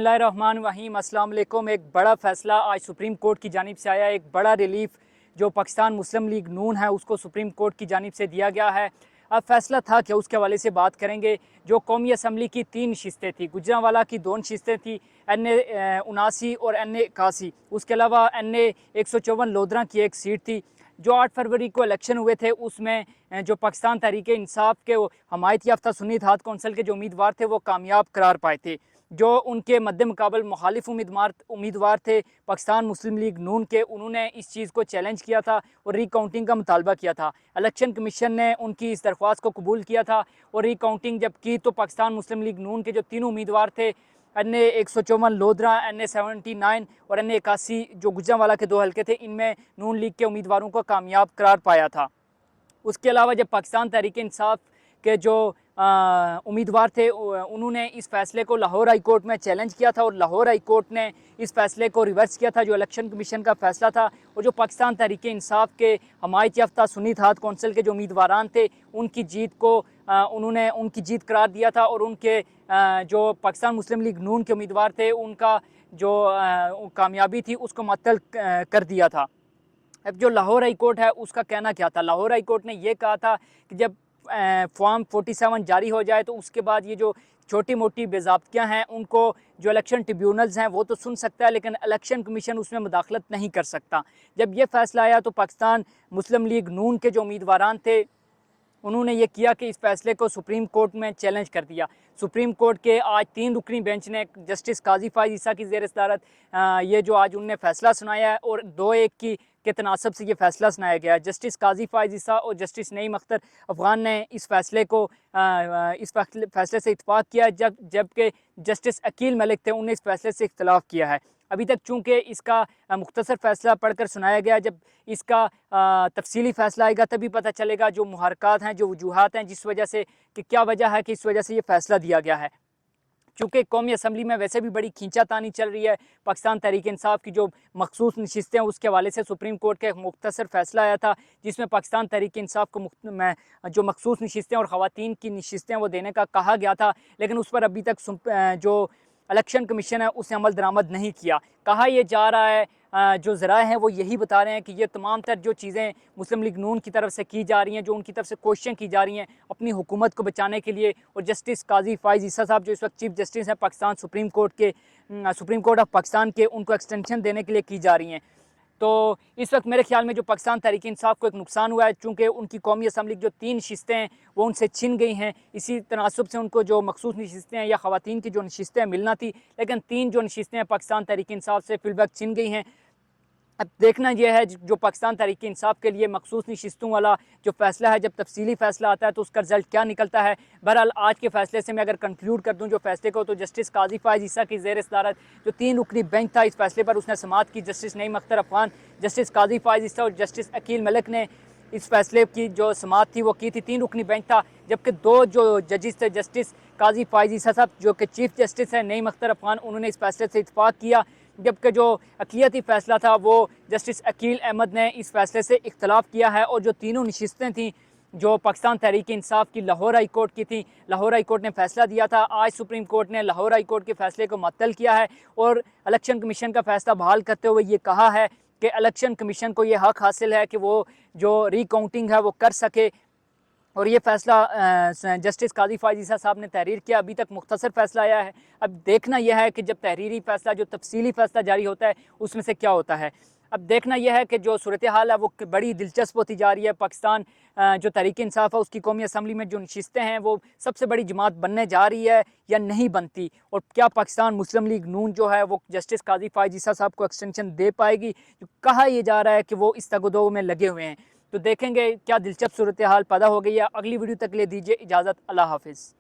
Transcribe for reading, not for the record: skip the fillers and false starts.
बिस्मिल्लाहिर्रहमानिर्रहीम। अस्सलाम वालेकुम। एक बड़ा फ़ैसला आज सुप्रीम कोर्ट की जानिब से आया है। एक बड़ा रिलीफ जो पाकिस्तान मुस्लिम लीग नून है उसको सुप्रीम कोर्ट की जानिब से दिया गया है। अब फ़ैसला था कि उसके हवाले से बात करेंगे। जो कौमी असम्बली की 3 नशिस्तें थी, गुजरांवाला की 2 नशिस्तें थी, NA 79 और NA 81, उसके अलावा NA 154 लोधरा की एक सीट थी। जो 8 फरवरी को इलेक्शन हुए थे उसमें जो पाकिस्तान तहरीक इंसाफ के हमायत याफ्ता सुन्नी इत्तेहाद कौंसिल के जो उम्मीदवार थे वो कामयाब करार पाए थे। जो उनके मद्दे मुकाबल मुखालिफ उम्मीदवार थे पाकिस्तान मुस्लिम लीग नून के, उन्होंने इस चीज़ को चैलेंज किया था और रिकाउंटिंग का मुतालबा किया था। इलेक्शन कमीशन ने उनकी इस दरख्वास्त को कबूल किया था और रिकाउंटिंग जब की तो पाकिस्तान मुस्लिम लीग नून के जो तीनों उम्मीदवार थे, NA 154 लोधरा, NA 79 और NA 81 जो गुजरांवाला के 2 हल्के थे, इनमें नून लीग के उम्मीदवारों को कामयाब करार पाया था। उसके अलावा जब पाकिस्तान तहरीक इंसाफ के जो उम्मीदवार थे उन्होंने इस फैसले को लाहौर हाई कोर्ट में चैलेंज किया था और लाहौर हाई कोर्ट ने इस फैसले को रिवर्स किया था जो इलेक्शन कमीशन का फैसला था। और जो पाकिस्तान तहरीक इंसाफ के हमायत याफ्ता सुन्नी इत्तेहाद कौंसिल के जो उम्मीदवारान थे उनकी जीत को उन्होंने उनकी जीत करार दिया था और उनके जो पाकिस्तान मुस्लिम लीग नून के उम्मीदवार थे उनका जो कामयाबी थी उसको मुअत्तल कर दिया था। अब जो लाहौर हाई कोर्ट है उसका कहना क्या था? लाहौर हाई कोर्ट ने ये कहा था कि जब फॉर्म 47 जारी हो जाए तो उसके बाद ये जो छोटी मोटी बेज़ाब्तियाँ हैं उनको जो इलेक्शन ट्रिब्यूनल्स हैं वो तो सुन सकता है, लेकिन इलेक्शन कमीशन उसमें मुदाखलत नहीं कर सकता। जब ये फैसला आया तो पाकिस्तान मुस्लिम लीग नून के जो उम्मीदवारान थे उन्होंने ये किया कि इस फैसले को सुप्रीम कोर्ट में चैलेंज कर दिया। सुप्रीम कोर्ट के आज 3 रुकनी बेंच ने जस्टिस काजी फाइज ईसा की ज़ेर सदारत ये जो आज उनने फैसला सुनाया है और 2-1 के तनासब से ये फैसला सुनाया गया है। जस्टिस काजी फाइज ईसा और जस्टिस नईम अख्तर अफ़गान ने इस फैसले को इस फैसले से इत्तफाक किया, जबकि जस्टिस अकील मलिक थे उन्होंने इस फैसले से इख्तलाफ किया है। अभी तक चूँकि इसका मुख्तसर फैसला पढ़कर सुनाया गया, जब इसका तफसीली फैसला आएगा तभी पता चलेगा जो मुहरकात हैं, जो वजूहात हैं जिस वजह से कि क्या वजह है कि इस वजह से ये फैसला दिया गया है। चूँकि कौमी असम्बली में वैसे भी बड़ी खींचातानी चल रही है, पाकिस्तान तहरीक इंसाफ की जो मखसूस नशिस्तें हैं उसके हवाले से सुप्रीम कोर्ट का एक मुख्तसर फैसला आया था जिसमें पाकिस्तान तहरीक इंसाफ को जो मखसूस नशिस्तें और ख़वातीन की नशिस्तें वो देने का कहा गया था, लेकिन उस पर अभी तक जो इलेक्शन कमीशन है उसने अमल दरामद नहीं किया। कहा यह जा रहा है, जो ज़राए हैं वो यही बता रहे हैं कि ये तमाम तर जो चीज़ें मुस्लिम लीग नून की तरफ से की जा रही हैं, जो उनकी तरफ से कोशिशें की जा रही हैं अपनी हुकूमत को बचाने के लिए, और जस्टिस काजी फाइज ईसा साहब जो इस वक्त चीफ जस्टिस हैं Pakistan supreme court of Pakistan के, उनको एक्सटेंशन देने के लिए की जा रही हैं। तो इस वक्त मेरे ख्याल में जो पाकिस्तान तहरीक इंसाफ को एक नुकसान हुआ है, चूँकि उनकी कौमी असम्बली की जो 3 नशिस्तें हैं वो उनसे छिन गई हैं। इसी तनासब से उनको जो मखसूस नशिस्तें हैं या ख़वातीन की जो नशिस्तें मिलना थी, लेकिन 3 जो नशिस्तें हैं पाकिस्तान तहरीक इंसाफ से फिलवक्त छिन गई हैं। अब देखना यह है जो पाकिस्तान तहरीक इंसाफ के लिए मखसूस नशिस्तों वाला जो फैसला है, जब तफसीली फैसला आता है तो उसका रिजल्ट क्या निकलता है। बहरहाल आज के फैसले से मैं अगर कंक्लूड कर दूं जो फैसले को, तो जस्टिस काजी फाइज ईसा की ज़ेर सदारत जो 3 रुकनी बेंच था इस फैसले पर उसने समाअत की। जस्टिस नईम अख्तर अफ़गान, जस्टिस काजी फाइज ईसा और जस्टिस अकील मलिक ने इस फैसले की जो समाअत थी वो की थी। 3 रुकनी बेंच था, जबकि 2 जो जजिस थे, जस्टिस काजी फाइज ईसा साहब जो कि चीफ जस्टिस है, नईम अख्तर अफ़गान, उन्होंने इस फैसले से इत्तफाक किया, जबकि जो अक़लियती फ़ैसला था वो जस्टिस अकील अहमद ने इस फैसले से इख्तलाफ किया है। और जो तीनों नशिस्तें थीं जो पाकिस्तान तहरीक इंसाफ की लाहौर हाई कोर्ट की थी, लाहौर हाई कोर्ट ने फैसला दिया था। आज सुप्रीम कोर्ट ने लाहौर हाई कोर्ट के फैसले को मुअत्तल किया है और इलेक्शन कमीशन का फैसला बहाल करते हुए ये कहा है कि इलेक्शन कमीशन को ये हक़ हासिल है कि वो जो रिकाउंटिंग है वो कर सके। और ये फैसला जस्टिस काजी फाइज ईसा साहब ने तहरीर किया। अभी तक मुख्तसर फैसला आया है, अब देखना यह है कि जब तहरीरी फैसला जो तफसीली फैसला जारी होता है उसमें से क्या होता है। अब देखना यह है कि जो सूरत हाल है वो बड़ी दिलचस्प होती जा रही है। पाकिस्तान जो तहरीक इंसाफ है उसकी कौमी असम्बली में जो नशिस्तें हैं वो सबसे बड़ी जमात बनने जा रही है या नहीं बनती, और क्या पाकिस्तान मुस्लिम लीग नून जो है वो जस्टिस काजी फाइज ईसा साहब को एक्सटेंशन दे पाएगी। जो कहा यह जा रहा है कि वो इस तगदो में लगे हुए हैं, तो देखेंगे क्या दिलचस्प सूरत हाल पैदा हो गई है। अगली वीडियो तक ले दीजिए इजाज़त। अल्लाह हाफिज़।